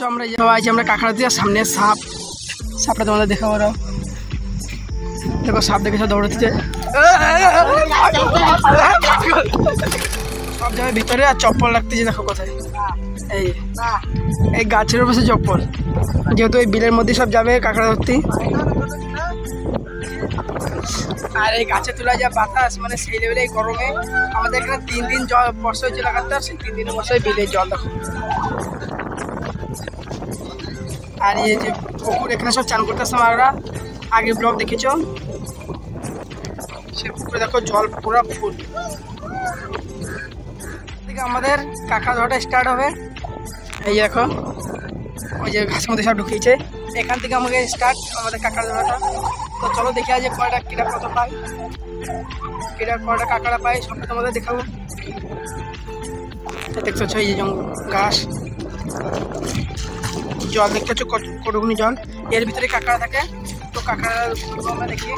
আমরা আছি আমরা কাঁকড়া দিয়ে সামনে সাপটা তোমাদের দেখাবো। দেখো সাপ দেখে সব দৌড়াচ্ছে সব জায়গায় ভিতরে, আর চপ্পল রাখতেছে দেখো কোথায়, এই গাছের উপরে চপ্পল, যেহেতু এই বিলের মধ্যে সব যাবে কাঁকড়া ধরতে। আর এই গাছে তোলা যা বাতাস, মানে সেই লেভেলে এই গরমে আমাদের এখানে 3 দিন জল বর্ষা হয়েছে লাগাতার, সেই 3 দিনের বর্ষায় বিলের জল দেখো। আর এই যে পুকুর, এখানে সব চান করতেছে আমরা, আগের ব্লগ দেখেছো, সে পুকুরে দেখো জল পুরো ফুল। আমাদের কাঁকড়া ধরাটা স্টার্ট হবে। এই দেখো ওই যে ঘাসের মধ্যে সব ঢুকিয়েছে, এখান থেকে আমাকে স্টার্ট আমাদের কাঁকড়া ধরাটা। তো চলো দেখে আজ কয়টা কিরা কত পাই, কয়টা কাঁকড়া পাই সবটা তোমাদের দেখাবো। দেখতে পাচ্ছ এই যে জঙ্গল, ঘাস, জল দেখতে পাচ্ছ কতগুনি জল, এর ভিতরে কাঁকড়া থাকে। তো কাঁকড়া আমরা দেখি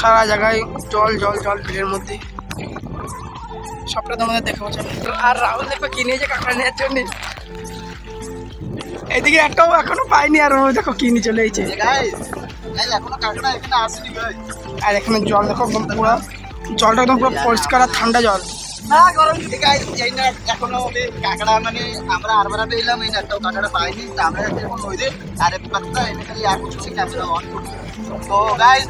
সারা জায়গায় জল জল জল বিলের মধ্যে, সবটা তোমাদের দেখাবো। আর রাহুল দেখো কি নিয়েছে কাঁকড়া নেওয়ার জন্য, এদিকে একটাও এখনো পাইনি, আর দেখো কি নিয়ে চলে এসেছে। আর এখানে জল দেখো একদম পুরো, জলটা একদম পুরো পরিষ্কার আর ঠান্ডা জল। এখনো কাঁকড়া মানে আমরা আরবার পেলাম, এই একটাও কাঁকড়া পাইনি। আমরা এখন ওই দিন আর ক্যামেরা অন করছি। তো গাইস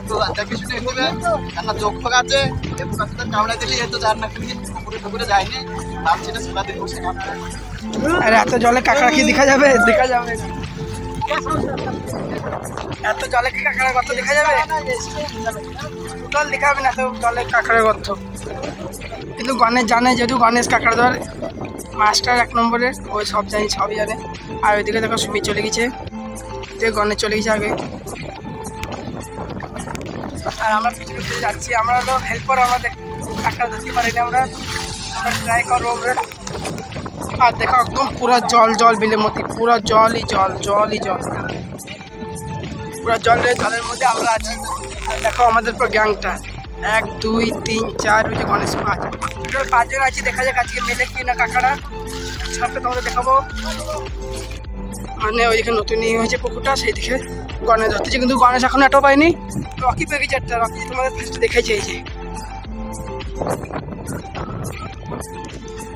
তো দেখে শুনে এগোবে, কেননা যোগ ফোক আছে, এই পোকাটা কামড়া দিলে তো যার না পুকুরে যায়নি, তার সেটা সোলা দিয়ে বসে কামড়া। আরে এত জলে কাঁকড়া কি দেখা যাবে? দেখা যাবে না, এত জলে কি কাঁকড়ার গর্ত দেখা যাবে? জল দেখাবে না, এত জলে কাঁকড়ার গর্ত। কিন্তু গণেশ জানে, যেহেতু গণেশ কাঁকড়া ধর মাস্টার 1 নম্বরের, ওই সব জানি, সবই জানে। আর ওইদিকে দেখো সুমি চলে গেছে, যে গণেশ চলে গেছে আগে। আর আমরা পিছনে পিছনে যাচ্ছি, আমরা তো হেল্পার, আমাদের কাঁকড়া ধরতে পারিনি, আমরা ট্রাই করবো আমরা। আর দেখো একদম পুরো জল জল বিলের মধ্যে, পুরো জলই জল, জলই জল, পুরো জলের মধ্যে আমরা আছি। আর দেখো আমাদের পুরো গ্যাংটা 1 2 3 4, ওই যে গণেশ 5, টোটাল 5 জন আছি। দেখা যাক আজকে মেলে কি না কাঁকড়া, সবটা তোমাদের দেখাবো। মানে ওইদিকে নতুন নিয়ে হয়েছে পুকুরটা, সেই দিকে গণেশ ধরতেছে, কিন্তু গণেশ এখন এটাও পাইনি। রকি পেয়ে গেছে একটা, রকি তোমাদের ফার্স্টে দেখাইছে এই যে।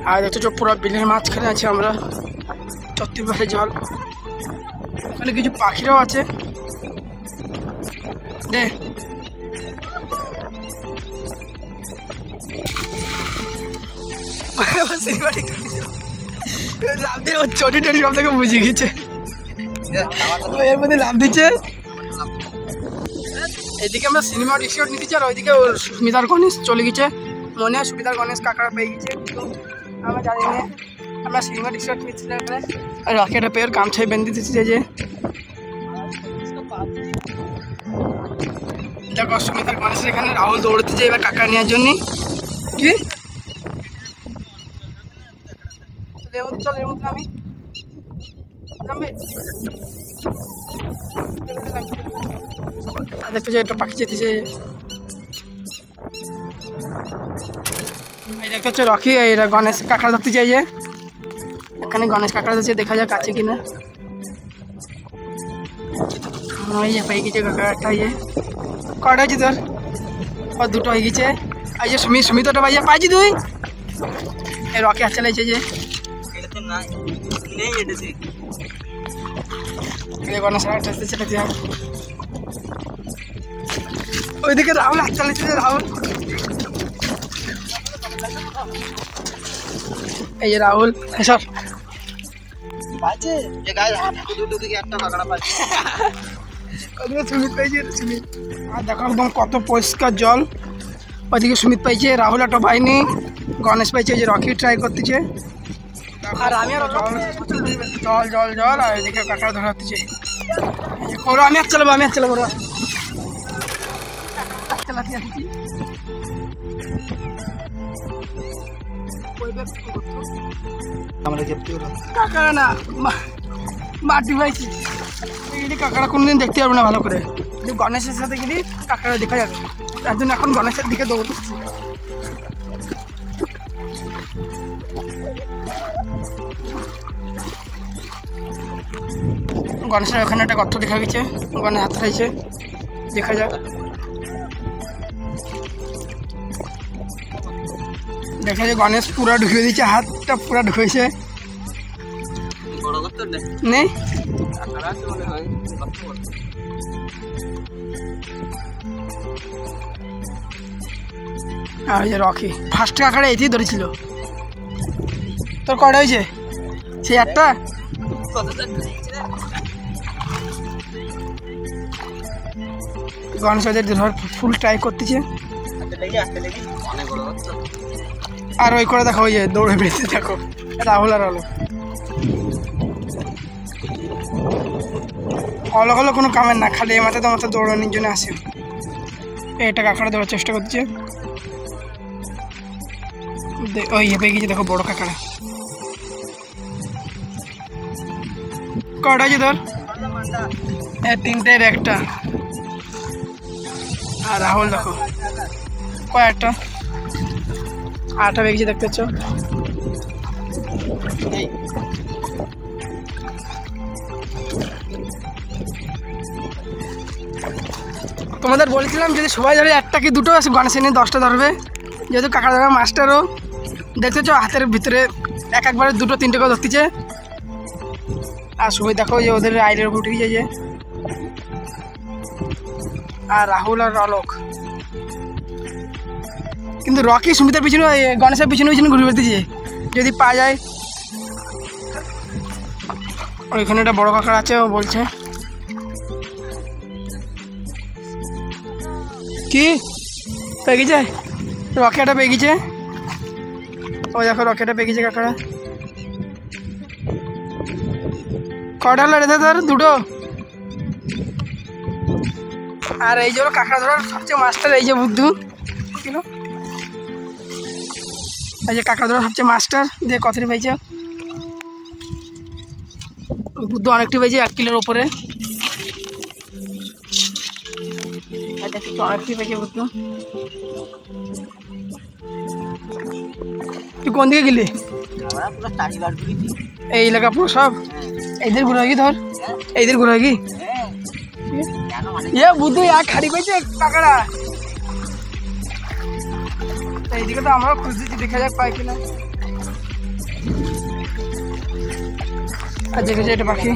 আর দেখছো পুরো বিলের মাঝখানে আছে আমরা, চতুর্পাশে জল, ওখানে কিছু পাখিরাও আছে। দে লাভ দিয়ে ওর চটি টটি সব থেকে বুঝে গেছে, এর মধ্যে লাভ দিচ্ছে। এদিকে আমরা সিনেমা রিসোর্ট নিতেছি, আর ওইদিকে ওর সুমিতার গণেশ চলে গেছে, মনে হয় সুমিতার গণেশ কাঁকড়া পেয়ে গেছে, কিন্তু আমরা জানি না। আমরা সিনেমা রিসোর্ট নিচ্ছি, আর রকেটা পেয়ে গামছায় বেঁধে দিতেছি। যে দেখো সুমিতার গণেশের এখানে রাহুল দৌড়তেছে এবার কাঁকড়া নেওয়ার জন্য। কি চল এর মধ্যে আমি দেখতে চাই, একটা পাখি যেতেছে। এই দেখতে হচ্ছে রকি, এরা গণেশ কাঁকড়া ধরতে চাই, যে এখানে গণেশ কাঁকড়া ধরছে, দেখা যাক আছে কিনা। ওই যে পেয়ে গেছে কাঁকড়া একটা, এই যে কটা হয়েছে তোর? ও 2টো হয়ে গেছে। এই যে সুমিতটা পাইছে, পাইছি তুই? এই রকি আর চালাইছে যে ওইদিকে রাহুল হাত চালাইছে, রাহুল, এই যে রাহুল সর সুমিত পাইছে, সুমিত। আর দেখো একদম কত পরিষ্কার জল, ওইদিকে সুমিত পাইছে, রাহুল একটা পাইনি, গণেশ পাইছে, যে রকি ট্রাই করতেছে। আর আমি জল জল জল, আর এদিকে কাঁকড়া ধরা হচ্ছে। আমি আর চালাবো, চালাতে আসছি। কাঁকড়া না মাটি পাইছি, কাঁকড়া কোনদিন দেখতে পারবো না ভালো করে, কিন্তু গণেশের সাথে গেলে কাঁকড়া দেখা যাবে, তার জন্য এখন গণেশের দিকে দৌড়তেছি। গণেশের ওখানে একটা গর্ত দেখা গেছে, গণেশ হাত রয়েছে, দেখা যাক। দেখা যায় গণেশ পুরা ঢুকে দিয়েছে, হাতটা পুরা ঢুকেছে নেই। আর রকি ফার্স্ট কাঁকড়া এতেই ধরেছিল। তোর কয়টা হয়েছে? সেই একটা। গণেশ ওদের ধর ফুল ট্রাই করতেছে। আর ওই করে দেখো, ওই যে দৌড়ে বেরিয়েছে দেখো, রাহুল আর অলোক। অলোক হলো কোনো কামের না, খালি এ মাথায় তো মাথা দৌড়ানোর জন্য আসে। এটা কাঁকড়া দেওয়ার চেষ্টা করছে, ওই পেয়ে গেছে দেখো বড় কাঁকড়া। কটা আছে তোর? তিনটের একটা। আর রাহুল দেখো কয়েকটা, আটটা বেগেছে দেখতে পাচ্ছ। তোমাদের বলছিলাম যদি সবাই ধরে একটা কি দুটো গণেশ নিয়ে 10টা ধরবে, যেহেতু কাঁকড়া ধরা মাস্টারও দেখতে পাচ্ছ হাতের ভিতরে একবারে 2-3টে করে ধরতেছে। আর সবাই দেখো যে ওদের আইলের উপর উঠে গেছে। আর রাহুল আর অলোক, কিন্তু রকি সুমিতার পিছনে গণেশের পিছনে ঘুরে বেড়াতেছে, যদি পাওয়া যায়। ওইখানে একটা বড় কাঁকড়া আছে, ও বলছে কি পেয়ে গেছে, রকেটটা পেয়ে গেছে। ওই দেখো রকেটটা পেয়ে গেছে কাঁকড়া। কটা হলো রে তোর? 2টো। আর এই যে কাঁকড়া ধরার সবচেয়ে মাস্টার এই যে বুদ্ধু, এই যে কাঁকড়া ধরার সবচেয়ে মাস্টার। দিয়ে কতটি পাইছে বুদ্ধু? অনেকটি পাইছে, 1 কিলোর ওপরে অনেকটি পাইছে বুদ্ধু। তুই কোন দিকে গেলি? এই এলাকা পুরো সব এইদের ঘুরে কি ধর, এইদের ঘুরে কি বুদ্ধু এক খাড়ি পাইছে কাঁকড়া। এইদিকে তো আমরাও খুঁজতেছি, দেখা যাক পাই কিনা। আর দেখেছি এটা পাখি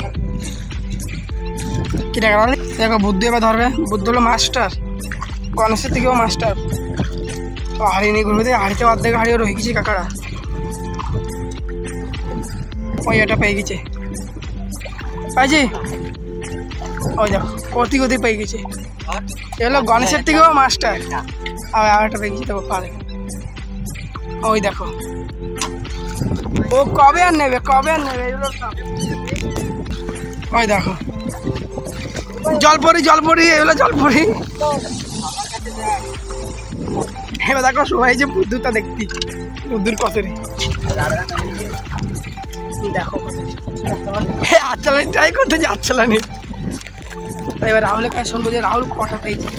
কি টাকা দেখো। বুদ্ধু এবার ধরবে, বুদ্ধু হলো মাস্টার, গণেশের থেকেও মাস্টার। তো হাড়ি নিয়ে ঘুরবে, হাড়িতে অর্ধেক হাড়িও রয়ে গেছে কাঁকড়া। ওই এটা পেয়ে গেছে, পাইছি। ওই দেখো কতি পেয়ে গেছে, এগুলো গণেশের থেকেও মাস্টার। আর একটা পেয়ে গেছে দেখো পারে। ওই দেখো ও কবে আর নেবে এগুলো। ওই দেখো জলপরি এগুলো জলপরি। এবার দেখো সবাই যে বুদ্ধুটা দেখতি, বুদ্ধুর কতরি দেখো। আচ্ছালানি ট্রাই করতে যে আচ্ছালানি। এবার রাহুলের কাছে শুনবো যে রাহুল কটা পেয়েছে।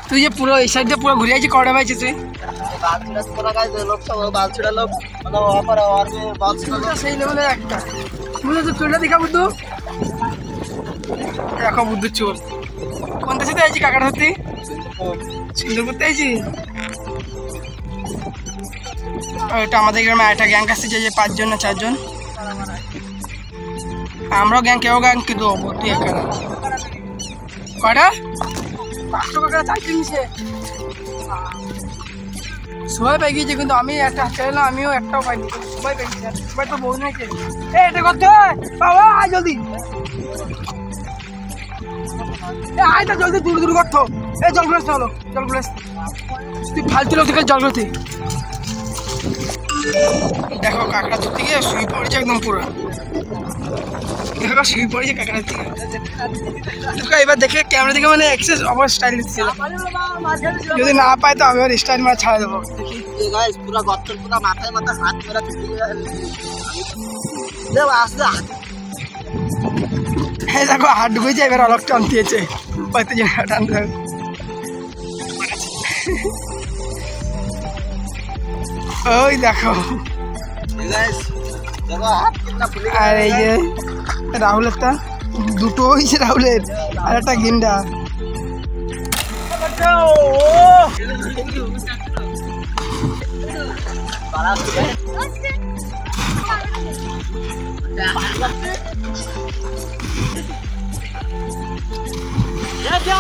তুই যে পুরো এই সাইডে পুরো ঘুরে আছিস, কটা পাইছিস তুই? সেই লেভেলের একটা বুঝলো, চোরটা দেখা বুদ্ধু। দেখো বুদ্ধুর চোর কোন দেশে আইছি কাকাটা ধরতে? সুন্দর করতে আইছি। এটা আমাদের গ্রামে একটা গ্যাং আসছে, যে 5 জন না 4 জন। আমরাও গ্যাং, কেউ গ্যাং কিন্তু তুই একা। কয়টা? 500 টাকা চাইতে নিছে। সবাই পেয়ে গিয়েছে, কিন্তু আমি একটা হাত চাইলাম, আমিও একটাও পাইনি। সবাই পেয়ে গেছে, সবাই তো বউ নিয়েছে। এটা করতে বাবা আয় জলদি, আয়টা জলদি দূর করতো। এই জল গ্লাস হলো, জল গ্লাস তুই ফালতু লোক থেকে জল গ্লাসে। দেখো কাঁকড়া ধরতে গিয়ে শুয়ে পড়েছে একদম পুরো, দেখো শুয়ে পড়েছে কাঁকড়া থেকে। দেখো এবার দেখে ক্যামেরা দেখে মানে এক্সেস অবর স্টাইল দিচ্ছিল। যদি না পাই তো আমি ওর স্টাইল মারা ছাড়া দেবো। পুরো গর্তের পুরো মাথায় হাত মেরা হ্যাঁ দেখো হাত ঢুকেছে, এবার অলক টান দিয়েছে, টান। ওই দেখো দেখো হাত কিतना ফুলে গেছে। আর এই যে রাহুলের তা দুটো হয়েছে রাহুলের, আর একটা গিন্ডা। ये क्या